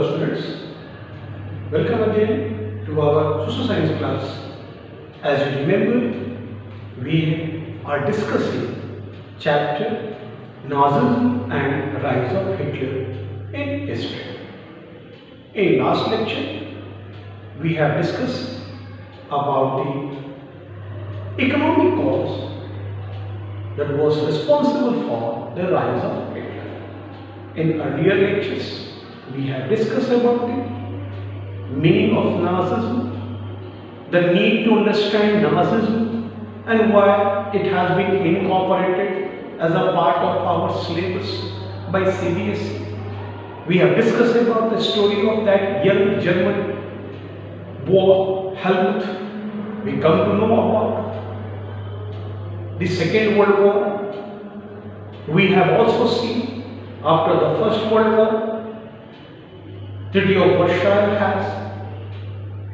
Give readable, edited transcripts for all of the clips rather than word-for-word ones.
Hello students, welcome again to our social science class. As you remember, we are discussing chapter Nazism and Rise of Hitler in history. In last lecture, we have discussed about the economic cause that was responsible for the rise of Hitler. In earlier lectures, we have discussed about the meaning of Nazism, the need to understand Nazism and why it has been incorporated as a part of our syllabus by CBSE. We have discussed about the story of that young German boy Helmut. We come to know about the Second World War. We have also seen after the First World War, Treaty of Versailles has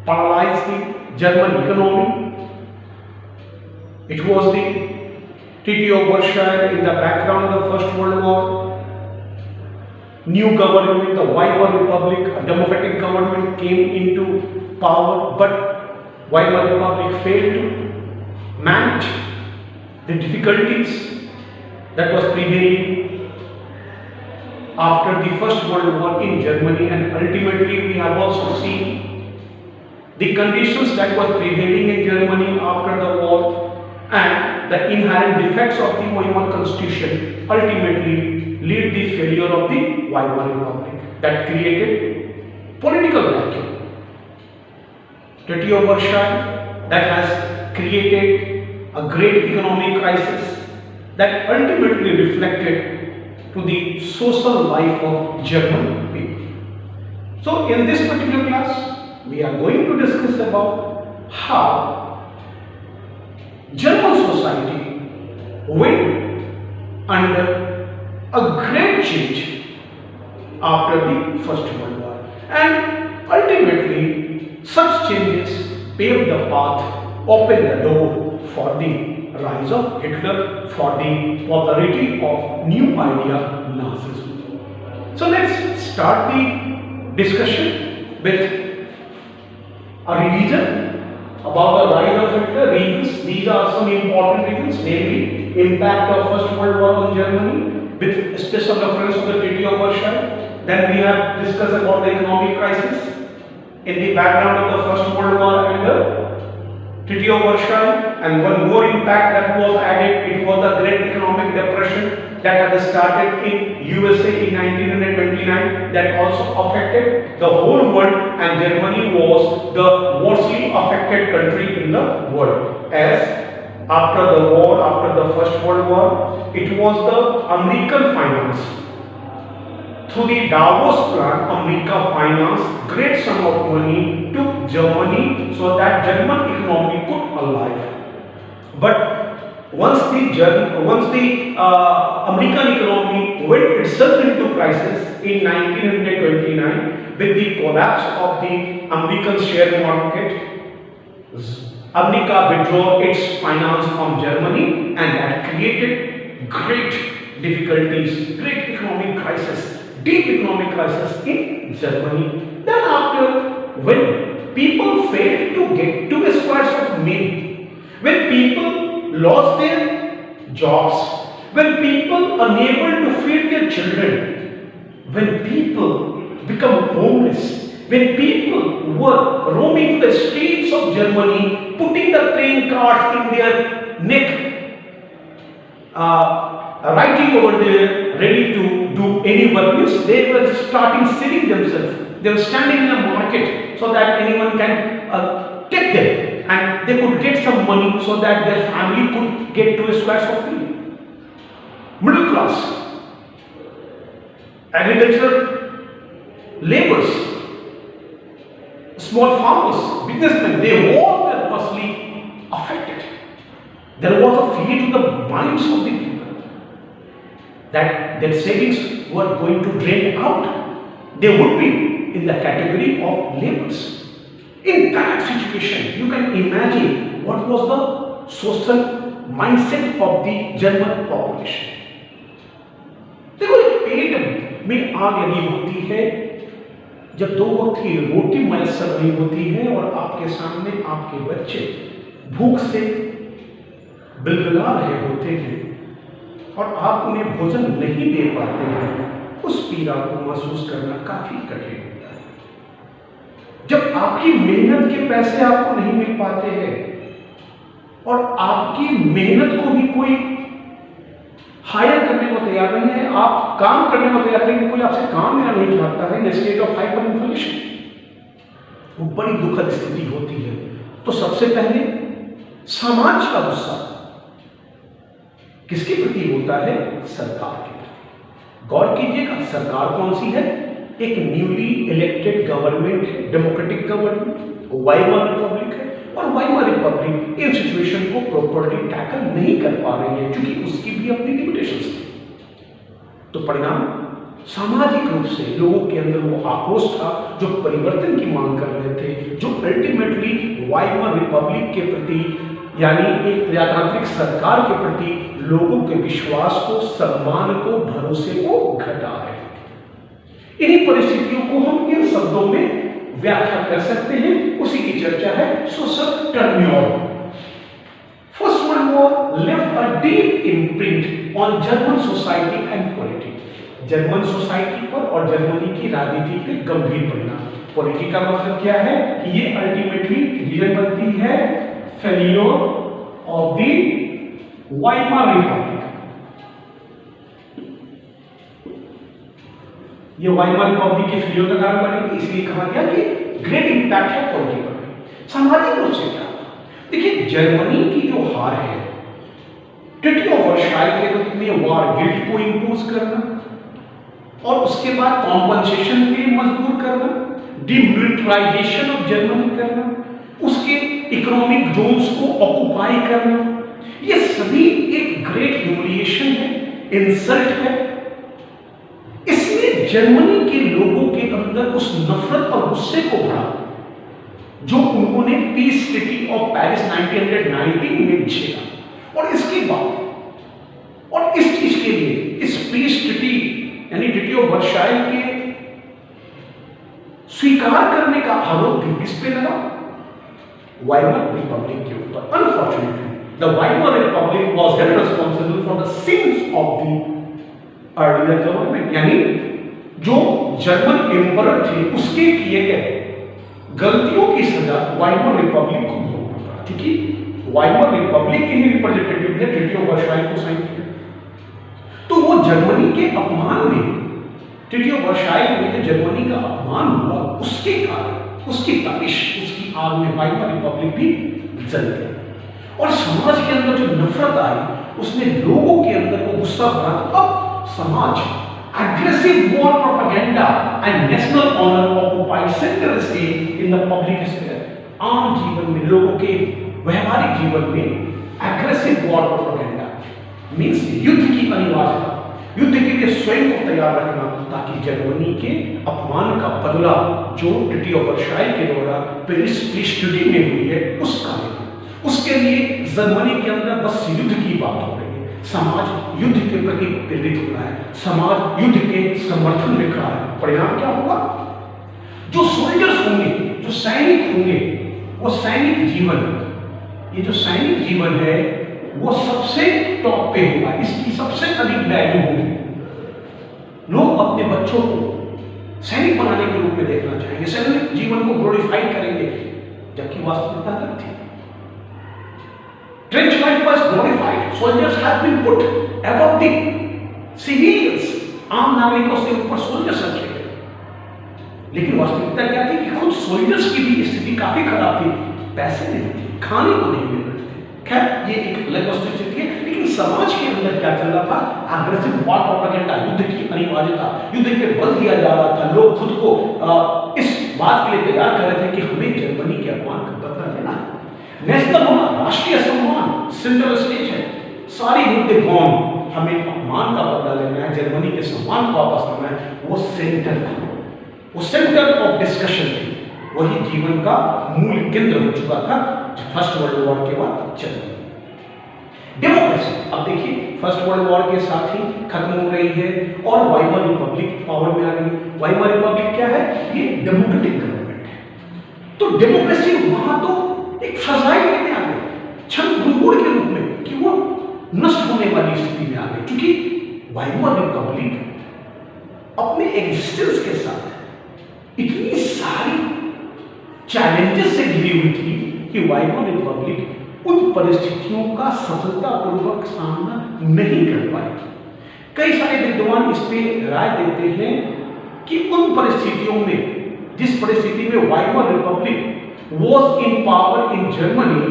paralyzed the German economy. It was the Treaty of Versailles in the background of the First World War. New government, the Weimar Republic, a democratic government came into power, but Weimar Republic failed to manage the difficulties that was prevailing after the First World War in Germany, and ultimately we have also seen the conditions that was prevailing in Germany after the war and the inherent defects of the Weimar Constitution ultimately lead the failure of the Weimar Republic that created political vacuum. Treaty of Versailles that has created a great economic crisis that ultimately reflected to the social life of German people. So in this particular class, we are going to discuss about how German society went under a great change after the First World War, and ultimately such changes paved the path, opened the door for the rise of Hitler, for the popularity of new idea Nazism. So let's start the discussion with a revision about the rise of Hitler. Reasons, these are some important reasons, namely impact of First World War on Germany with special reference to the Treaty of Versailles. Then we have discussed about the economic crisis in the background of the First World War and the Treaty of Versailles, and one more impact that was added, it was the Great Economic Depression that had started in USA in 1929 that also affected the whole world, and Germany was the mostly affected country in the world. As after the war, after the First World War, it was the American finance. Through the Davos plan, America financed great sum of money to Germany so that German economy could alive. But once the American economy went itself into crisis in 1929 with the collapse of the American share market, America withdrew its finance from Germany, and that created great difficulties, great economic crisis, deep economic crisis in Germany. Then after, when people failed to get to the squares of meal, when people lost their jobs, when people unable to feed their children, when people become homeless, when people were roaming the streets of Germany, putting the playing cards in their neck, writing over there, ready to do any work, means they were starting selling themselves. They were standing in a market so that anyone can take them, and they could get some money so that their family could get to a square of meal. Middle class, agricultural laborers, small farmers, businessmen, they all were mostly affected. There was a fear to the minds of the people that their savings were going to drain out. They would be in the category of laborers. In that situation, you can imagine what was the social mindset of the German population. देखो एक पेट में आग लगी होती है जब 2 वक्त की रोटी मैसर नहीं होती है और आपके सामने आपके बच्चे भूख से बिलबिला रहे होते हैं और आप उन्हें भोजन नहीं दे पाते हैं, उस पीड़ा को महसूस करना काफी कठिन होता है। जब आपकी मेहनत के पैसे आपको नहीं मिल पाते हैं और आपकी मेहनत को भी कोई हायर करने को तैयार नहीं है, आप काम करने को तैयार नहीं, कोई आपसे काम लेना नहीं चाहता है, इन स्टेट ऑफ हाइपर इन्फ्लेशन, वो बड़ी दुखद स्थिति होती है। तो सबसे पहले समाज का गुस्सा किसके प्रति होता है? सरकार के प्रति। गौर कीजिएगा, सरकार कौन सी है? एक न्यूली इलेक्टेड गवर्नमेंट है, डेमोक्रेटिक गवर्नमेंट, वाइमर रिपब्लिक है, और वाइमर रिपब्लिक इन सिचुएशन को प्रॉपर्ली टैकल नहीं कर पा रही है क्योंकि उसकी भी अपनी लिमिटेशंस थी। तो परिणाम सामाजिक रूप से लोगों के अंदर वो आक्रोश था जो परिवर्तन की मांग कर रहे थे, जो अल्टीमेटली वाइमर रिपब्लिक के प्रति यानी एक प्रजातांत्रिक सरकार के प्रति लोगों के विश्वास को, सम्मान को, भरोसे को घटा है। इन्हीं परिस्थितियों को हम इन शब्दों में व्याख्या कर सकते हैं, उसी की चर्चा है social turmoil. First world war left a deep imprint on German society and politics. German society पर और जर्मनी की राजनीति पे गंभीर परिणाम। पॉलिटिक्स का मतलब क्या है कि ये अल्टीमेटली रीजन बनती है failure of the Weimar Republic. ये वाइमर रिपब्लिक के फेल्योर का कारण बनेगी, इसलिए कहा गया कि ग्रेट इंपैक्ट है पॉलिटिकल में। सामाजिक रूप से क्या? देखिए, जर्मनी की जो हार है, ट्रीटी ऑफ वर्साइल के रूप में वार गिल्ट को इंपोज करना और उसके बाद कॉम्पनसेशन के लिए मजबूर करना, डिमिलिटराइजेशन ऑफ जर्मनी करना, उसके इकोनॉमिक जोन्स को ऑक्युपाई करना, ये सभी एक ग्रेट ह्यूमिलिएशन है, इंसल्ट है। इसमें जर्मनी के लोगों के अंदर उस नफरत और गुस्से को भरा जो उन्होंने पीस ट्रीटी ऑफ पेरिस 1919 में झेला। और इसके बाद और इस चीज के लिए इस पीस ट्रीटी यानी ट्रीटी ऑफ वर्साइल के स्वीकार करने का आरोप भी किस पे लगा? वाइमर रिपब्लिक के ऊपर। Unfortunately the Weimar republic was held responsible for the sins of the earlier government, यानी जो जर्मन एम्परर थे उसके किए गए गलतियों की सजा वाइमर रिपब्लिक को भोगना पड़ा, क्योंकि वाइमर रिपब्लिक के ही रिप्रेजेंटेटिव ने ट्रीटी ऑफ वर्साइल को साइन किया। तो वो जर्मनी के अपमान में, ट्रीटी ऑफ वर्साइल में जो जर्मनी का अपमान हुआ उसके कारण, उसकी तपिश, उसकी आग में वाइमर रिपब्लिक भी जल गया। और समाज के अंदर जो नफरत आई उसने लोगों के अंदर वो गुस्सा भरा। अब समाज aggressive war propaganda and national honor occupy center stage in the public sphere। आम जीवन में, लोगों के व्यवहारिक जीवन में aggressive war propaganda means युद्ध की अनिवार्यता, युद्ध के लिए स्वयं को तैयार रखना ताकि जर्मनी के अपमान का बदला जो ट्रीटी ऑफ वर्साइल के द्वारा पेरिस पीस ट्रीटी में हुई है उसका लेना। उसके लिए जर्मनी के अंदर बस युद्ध की बात हो रही है। समाज युद्ध के प्रति प्रेरित हो रहा है, समाज युद्ध के समर्थन में खड़ा है। परिणाम क्या होगा? जो सोल्जर्स होंगे, जो सैनिक होंगे, वो सैनिक जीवन, ये जो सैनिक जीवन है वो सबसे टॉप पे होगा, इसकी सबसे अधिक वैल्यू होगी। लोग अपने बच्चों को सैनिक बनाने के रूप में देखना चाहेंगे, सैनिक जीवन को ग्लोरीफाई करेंगे, जबकि वास्तविकता अलग थी। Trench life was glorified. Soldiers have been put above the civilians. आम नागरिकों से ऊपर सोल्जर्स रखे गए। लेकिन वास्तविकता क्या थी कि खुद सोल्जर्स की भी स्थिति काफी खराब थी, पैसे नहीं थे, खाने को नहीं मिल रहे थे। खैर, ये एक अलग वस्तुस्थिति है। लेकिन समाज के अंदर क्या चल रहा था? एग्रेसिव वॉर प्रोपेगेंडा, युद्ध की अनिवार्यता, युद्ध पे बल दिया जा रहा था। लोग खुद को इस बात के लिए तैयार कर रहे थे कि हमें जर्मनी के अपमान का बदला लेना है। नेशनल होना, राष्ट्रीय सम्मान सेंट्रल स्टेज है, सारी मुद्दे कौन, हमें अपमान का बदला लेना है, जर्मनी के सम्मान को वापस लाना है, वो सेंटर था, वो सेंटर ऑफ डिस्कशन थी, वही जीवन का मूल केंद्र हो चुका था फर्स्ट वर्ल्ड वॉर के बाद चल। डेमोक्रेसी, अब देखिए फर्स्ट वर्ल्ड वॉर के साथ ही खत्म हो रही है और वाइमर रिपब्लिक पावर में आ गई। वाइमर रिपब्लिक क्या है? ये डेमोक्रेटिक गवर्नमेंट है। तो डेमोक्रेसी वहां तो एक फ्रजाइल में आ गई, क्षण भंगुर के रूप में, कि वो नष्ट होने वाली स्थिति में आ गई, क्योंकि वाइमर रिपब्लिक अपने एग्जिस्टेंस के साथ इतनी सारी चैलेंजेस से घिरी हुई थी कि वाइमर रिपब्लिक उन परिस्थितियों का सफलतापूर्वक सामना नहीं कर पाई। कई सारे विद्वान इस पे राय देते हैं कि उन परिस्थितियों में, जिस परिस्थिति में Weimar republic was in power in Germany,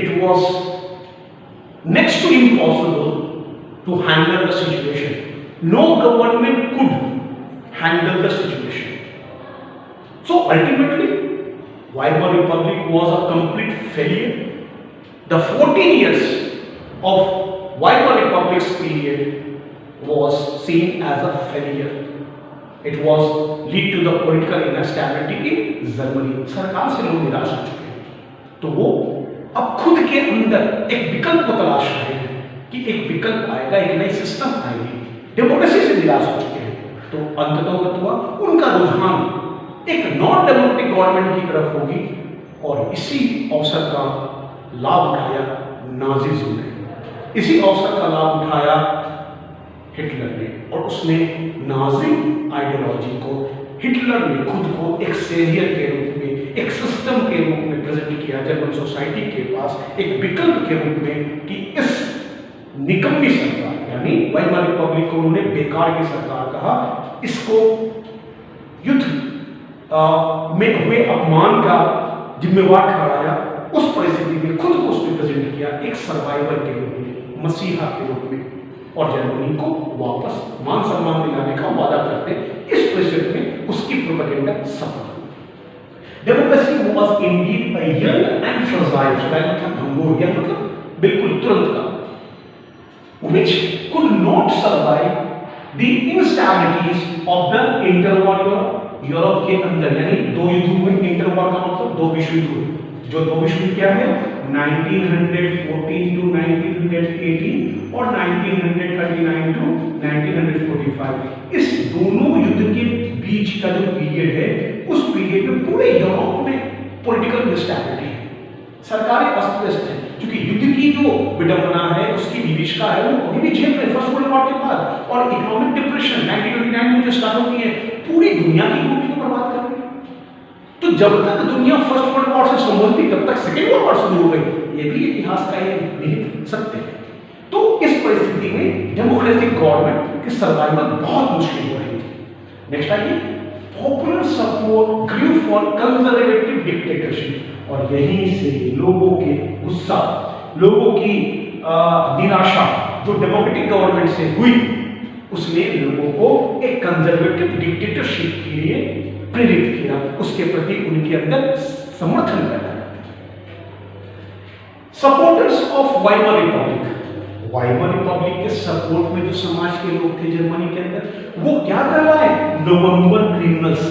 it was next to impossible to handle the situation. No government could handle the situation. So ultimately, Weimar Republic was a complete failure. The 14 years of Weimar Republic's period was seen as a failure. It was lead to the political instability in Germany. सरकार से लोग निराश हो चुके हैं, तो वो अब खुद के अंदर एक विकल्प को तलाश रहे हैं कि एक विकल्प आएगा, एक नई सिस्टम आएगी। डेमोक्रेसी से निराश हो चुके हैं, तो अंततः उनका रुझान एक नॉन डेमोक्रेटिक गवर्नमेंट की तरफ होगी। और इसी अवसर का लाभ उठाया नाजिज्म ने, इसी अवसर का लाभ उठाया हिटलर ने, और उसने नाजी आइडियोलॉजी को, हिटलर ने खुद को एक सेवियर के रूप में, एक सिस्टम के रूप में प्रेजेंट किया जर्मन सोसाइटी के पास, एक विकल्प के रूप में, कि इस निकम्मी सरकार, यानी वाइमर रिपब्लिक को उन्होंने बेकार की सरकार कहा, इसको युद्ध में हुए अपमान का जिम्मेवार ठहराया। उस परिस्थिति में खुद को उसने प्रेजेंट किया एक सर्वाइवर के रूप में, मसीहा के रूप में, और जर्मनी को वापस मान सम्मान दिलाने का वादा करते। इस परिस्थिति में उसकी प्रोपेगेंडा सफल हुई। Democracy was indeed a young and fragile, young मतलब बिल्कुल तुरंत का, which could not survive the instabilities of the interwar Europe। Europe के अंदर, यानी दो युद्ध हुए, इंटरवॉर का मतलब दो विश्व युद्ध हुए। जो दो विश्व युद्ध क्या है? 1914 टू 1918 और 1939 टू 1945। इस दोनों युद्ध के बीच का जो पीरियड है, उस पीरियड में पूरे यूरोप में पॉलिटिकल इंस्टेबिलिटी है, सरकारें अस्त व्यस्त हैं, क्योंकि युद्ध की जो विडंबना है, उसकी विभीषिका है, वो अभी भी झेल रहे फर्स्ट वर्ल्ड वॉर के बाद। और इकोनॉमिक डिप्रेशन 1929 में जो स्टार्ट होती है, पूरी दुनिया की इकोनॉमी को बर्बाद कर रही है। तो जब तक दुनिया फर्स्ट वर्ल्ड वॉर से संबंधित, तब तक सेकेंड वर्ल्ड वॉर शुरू हो गई। ये भी इतिहास का एक निहित सत्य है। तो इस परिस्थिति में डेमोक्रेटिक गवर्नमेंट की सर्वाइवल बहुत मुश्किल हो रही थी। नेक्स्ट आइए, popular support grew for conservative dictatorship. और यहीं से लोगों के गुस्सा, लोगों की निराशा जो डेमोक्रेटिक गवर्नमेंट से हुई, उसने लोगों को एक कंजर्वेटिव डिक्टेटरशिप के लिए प्रेरित किया, उसके प्रति उनके अंदर समर्थन पैदा किया। Supporters of Weimar Republic, Weimar Republic के सपोर्ट में जो समाज के लोग थे जर्मनी के अंदर, वो क्या कर रहा है? नवंबर क्रिमिनल्स,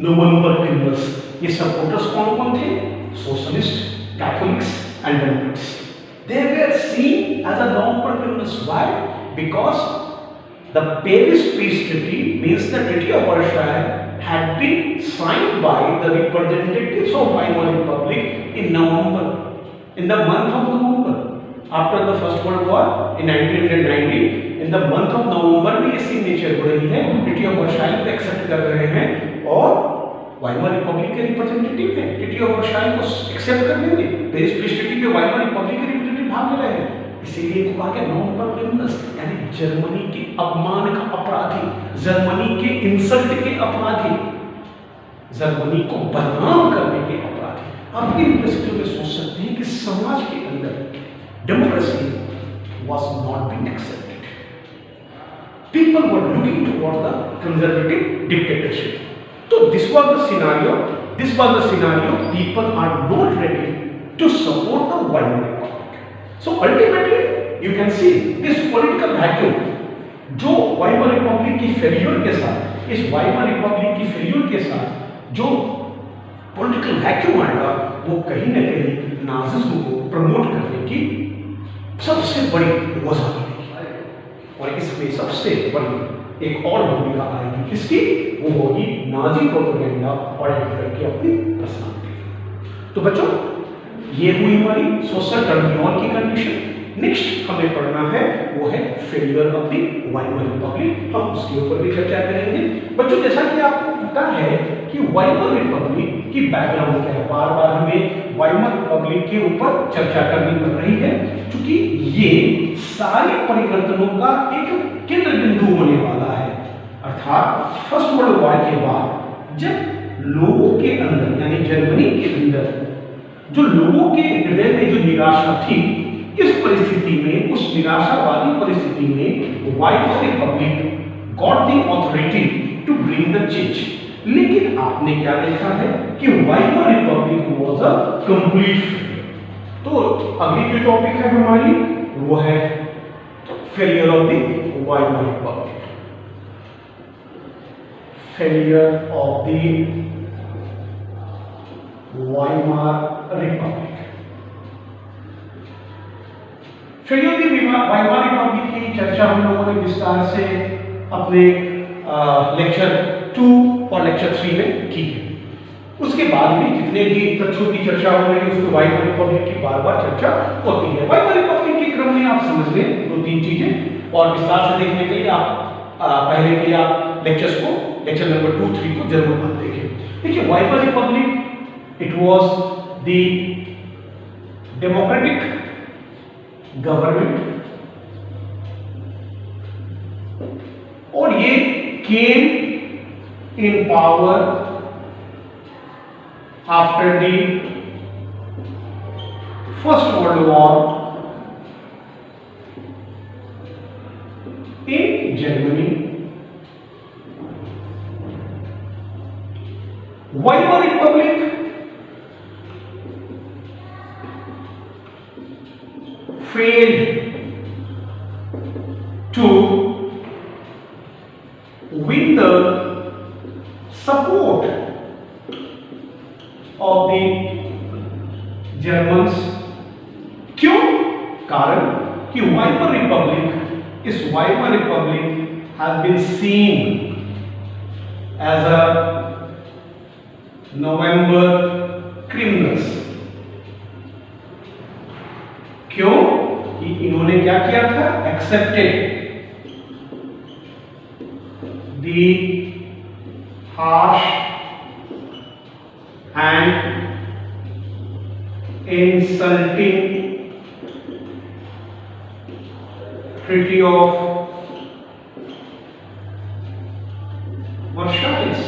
नवंबर क्रिमिनल्स। ये सपोर्टर्स कौन कौन थे? Socialist, Catholics and Democrats. They were seen as a November criminals. Why? Because the Paris Peace Treaty, means the Treaty of Versailles, had been signed by the representatives of Weimar Republic in November, in the month of November, after the First World War in 1990. in the month of November में ये signature हो रही है, Treaty of Versailles को accept कर रहे हैं, और वाइमर रिपब्लिक के रिप्रेजेंटेटिव हैं, Treaty of Versailles को एक्सेप्ट कर लेंगे। पेरिस पीस ट्रीटी में वाइमर रिपब्लिक के रिप्रेजेंटेटिव भाग ले रहे हैं। इसीलिए इनको कहा गया नवंबर क्रिमिनल्स, यानी जर्मनी के अपमान का अपराधी, जर्मनी के इंसल्ट के अपराधी, जर्मनी को बदनाम करने के अपराधी। आप इन परिस्थितियों में सोच सकते हैं कि समाज के अंदर democracy was not being accepted. People were looking toward the conservative dictatorship. So this was the scenario. People are not ready to support the Weimar Republic. So ultimately, you can see this political vacuum, जो Weimar republic की failure के साथ, इस Weimar republic की failure के साथ जो political vacuum आएगा, वो कहीं न कहीं नाजिज्म को प्रमोट करने की सबसे बड़ी वजह बनेगी। और इसमें सबसे बड़ी एक और भूमिका आएगी, किसकी? वो होगी नाजी प्रोपेगेंडा और हिटलर की अपनी पर्सनालिटी। तो बच्चों, ये हुई हमारी सोशल टर्मिनल की कंडीशन। नेक्स्ट हमें पढ़ना है वो है failure of the Weimar Republic. हम उसके ऊपर भी चर्चा करेंगे। बच्चों, जैसा कि आपको पता है कि वाइमर रिपब्लिक की बैकग्राउंड क्या है, बार बार हमें वाइमर रिपब्लिक के ऊपर चर्चा करनी पड़ रही है, क्योंकि ये सारे परिवर्तनों का एक केंद्र बिंदु होने वाला है। अर्थात फर्स्ट वर्ल्ड वॉर के बाद जब लोगों के अंदर यानी जर्मनी के अंदर जो लोगों के हृदय में जो निराशा थी, इस परिस्थिति में, उस निराशा वाली परिस्थिति में Weimar republic got the authority to bring the change. लेकिन आपने क्या देखा है कि Weimar republic was a complete failure. तो अगली जो टॉपिक है हमारी वो है failure of the Weimar republic. Failure of the Weimar republic. Failure of the Weimar republic की चर्चा हम लोगों ने विस्तार से अपने लेक्चर 2 और लेक्चर 3 में की है। उसके बाद भी जितने भी तथ्यों की चर्चा हो रही है उसमें वाइमर रिपब्लिक की बार बार चर्चा होती है। वाइमर रिपब्लिक के क्रम में आप समझ लें 2-3 चीजें, और विस्तार से देखने के लिए आप पहले के आप लेक्चर्स को, लेक्चर नंबर 2-3 को जरूर आप देखें। देखिए, Weimar Republic it was the democratic government, और ये came in power after the first world war in Germany. Weimar Republic failed to win the support of the Germans। क्यों? कारण कि वाइमर रिपब्लिक, इस Weimar Republic has been seen as a November criminals। क्यों? कि इन्होंने क्या किया था? Accepted the harsh and insulting treaty of Versailles.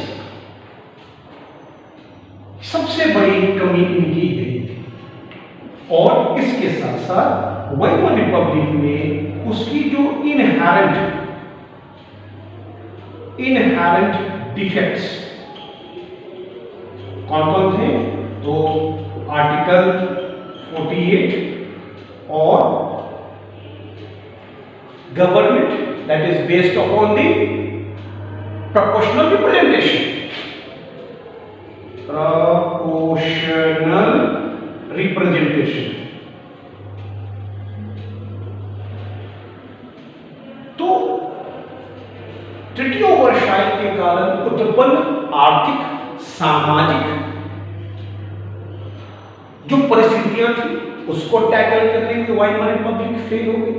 सबसे बड़ी कमी इनकी यही थी। और इसके साथ साथ वाइमर रिपब्लिक में उसकी जो इनहेरेंट डिफेक्ट्स कौन कौन थे? तो आर्टिकल 48 और government that is based upon the proportional representation. Proportional representation. तो ट्रीटी ऑफ वर्साइल के कारण उत्पन्न आर्थिक सामाजिक जो परिस्थितियां थी उसको टैकल करने में वाइमर रिपब्लिक फेल हो गई।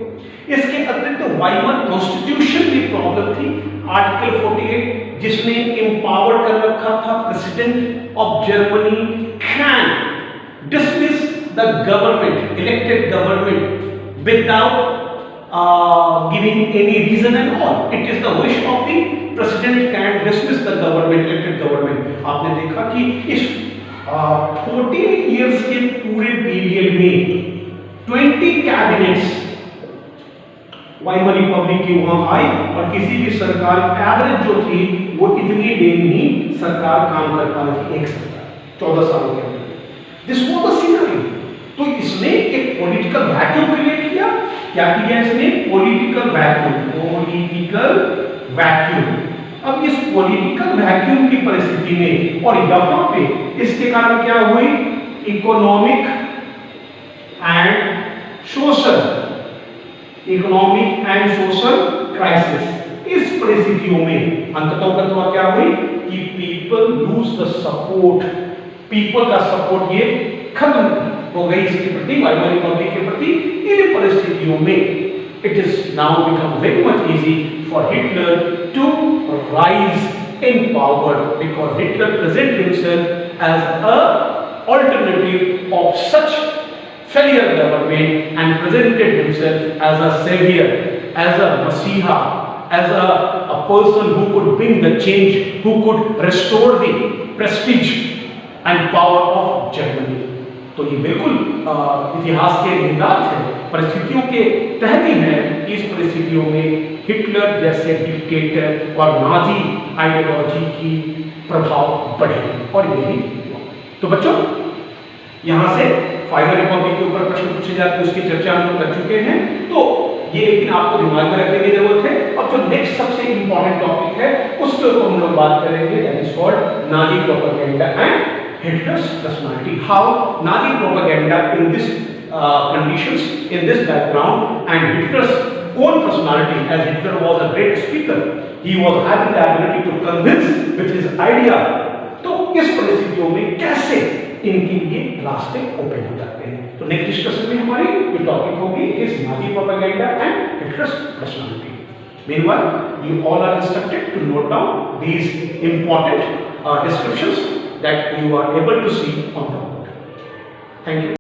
इसके अतिरिक्त वाइमर कॉन्स्टिट्यूशन की प्रॉब्लम थी। आर्टिकल 48 जिसने एम्पावर कर रखा था president of Germany can dismiss the government, elected government without giving any reason at all. It is the wish of the president can dismiss the government, elected government। आपने देखा कि इस 14 years के पूरे पीरियड में 20 कैबिनेट्स वाइमर रिपब्लिक की वहां आई, और किसी भी सरकार एवरेज जो थी वो इतनी देर ही सरकार काम कर पा रही थी, एक सरकार 14 सालों के अंदर। This was the scenario. तो इसने एक पॉलिटिकल वैक्यूम क्रिएट किया। क्या किया इसने? Political vacuum. अब इस पॉलिटिकल वैक्यूम की परिस्थिति में और यहाँ पे इसके कारण क्या हुई? Economic and social crisis. इस परिस्थितियों में अंततः क्या हुई कि people lose the support, people का सपोर्ट ये खत्म हो गई इसके प्रति, वाइमर रिपब्लिक के प्रति। इन परिस्थितियों में it is now become very much easy for Hitler to rise in power because Hitler present himself as a alternative of such failure government and presented himself as a savior, as a messiah, as a person who could bring the change, who could restore the prestige and power of Germany. तो ये बिल्कुल इतिहास के निहितार्थ है, परिस्थितियों के तहत ही है कि इस परिस्थितियों में हिटलर जैसे डिक्टेटर और नाजी आइडियोलॉजी की प्रभाव बढ़े और यही। तो बच्चों यहाँ से वाइमर रिपब्लिक के ऊपर प्रश्न पूछे जाते हैं, उसकी चर्चा हम लोग कर चुके हैं। तो ये एक दिन आपको दिमाग में रखने की जरूरत है। और जो नेक्स्ट सबसे इंपॉर्टेंट टॉपिक है उसके ऊपर हम लोग बात करेंगे, that is called Nazi propaganda and Hitler's personality, how Nazi propaganda in this conditions, in this background, and Hitler's own personality, as Hitler was a great speaker, he was having the ability to convince with his idea। तो इस परिस्थितियों में कैसे इनके लिए रास्ते open हो जाते हैं। तो नेक्स्ट डिस्कशन में हमारी जो टॉपिक होगी is Nazi propaganda and Hitler's personality. Meanwhile, you all are instructed to note down these important descriptions that you are able to see on the board. Thank you.